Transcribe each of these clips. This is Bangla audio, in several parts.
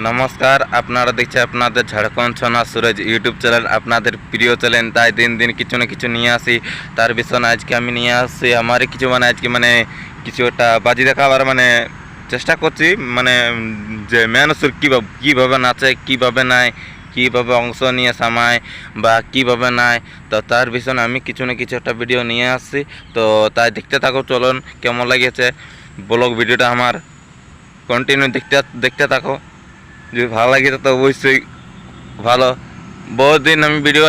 নমস্কার, আপনারা দেখছেন আপনাদের ঝাড়খণ্ড সোনা সুরজ ইউটিউব চ্যানেল, আপনাদের প্রিয় চ্যানেল। তাই দিন দিন কিছু না কিছু নিয়ে আসি। তার বিষয়ে আজকে আমি নিয়ে আসছি আমার কিছু আজকে কিছু একটা বাজি দেখাবার চেষ্টা করছি। যে মানুষের কীভাবে নাচে, কীভাবে নাই, কীভাবে অংশ নিয়ে সামায় বা কীভাবে নাই, তো তার বিষয়ে আমি কিছু না কিছু একটা ভিডিও নিয়ে আসছি। তো তাই দেখতে থাকো, চলুন কেমন লাগেছে ব্লগ ভিডিওটা আমার কন্টিনিউ দেখতে থাকো। যদি ভালো লাগে তো অবশ্যই ভালো। বহুত দিন আমি ভিডিও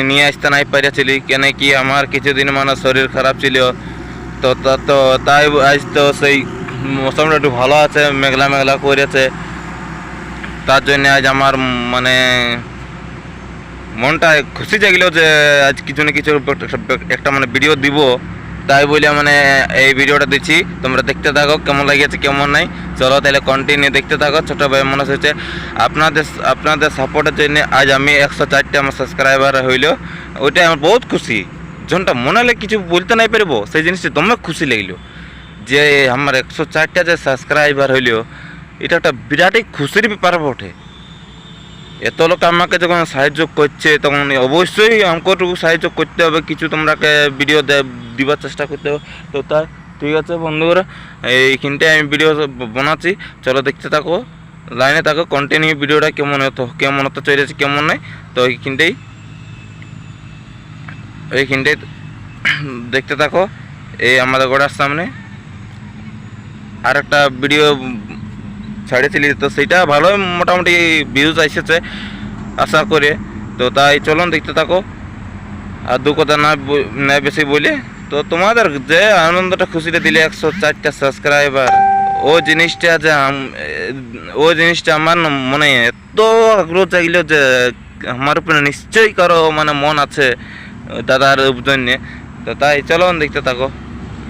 নিয়ে আসতে নাই পারিয়াছিলি, কেন কি আমার কিছুদিন শরীর খারাপ ছিল। তো তো তাই আজ তো সেই মৌসুমটা একটু ভালো আছে, মেঘলা মেঘলা করেছে। তার জন্য আজ আমার মনটা খুশি জাগলো যে আজ কিছু না কিছু একটা ভিডিও দিব। তাই বলে এই ভিডিওটা দিচ্ছি, তোমরা দেখতে থাকো কেমন লাগিয়েছে কেমন নাই। চলো তাহলে কন্টিনিউ দেখতে থাকো। ছোটো ভাই মনে হচ্ছে আপনাদের সাপোর্টের জন্য আজ আমি 104টা আমার সাবস্ক্রাইবার হইল। ওইটাই আমার বহুত খুশি। যখনটা মনে হলে কিছু বলতে নাই পারবো, সেই জিনিসটা তোমার খুশি লাগলো যে আমার 104টা যে সাবস্ক্রাইবার হইল, এটা একটা বিরাটই খুশির ব্যাপার বটে। এত লোক আমাকে যখন সাহায্য করছে, তখন অবশ্যই আমাকেও সাহায্য করতে হবে, কিছু তোমরাকে ভিডিও দিবার চেষ্টা করতে হবে। তো তাই ঠিক আছে বন্ধুরা, এইখানটায় আমি ভিডিও বানাচ্ছি, চলো দেখতে থাকো, লাইনে থাকো, কন্টিনিউ ভিডিওটা কেমন হতে চলেছে কেমন নাই। তো এইখানটাই দেখতে থাকো। এই আমাদের গোড়ার সামনে আর একটা ভিডিও ছাড়েছিলি, তো সেইটা ভালোই মোটামুটি ভিউজ এসেছে আশা করে। তো তাই চলুন দেখতে থাকো। আর দু কথা না বেশি বলে, তো তোমাদের যে আনন্দটা খুশিটা দিলে 104টা সাবস্ক্রাইবার, ও জিনিসটা আমার মনে এত আগ্রহ চাইল যে আমার উপরে নিশ্চয়ই কারো মন আছে দাদার জন্যে। তো তাই চলুন দেখতে থাকো।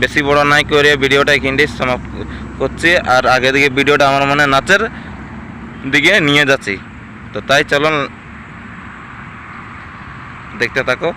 বেশি বড় নাই করে ভিডিওটা এখানটাই সমাপ্ত করছি। আর আগে দিকে ভিডিওটা আমার নাচের দিকে নিয়ে যাচ্ছি। তো তাই চলুন দেখতে থাকো।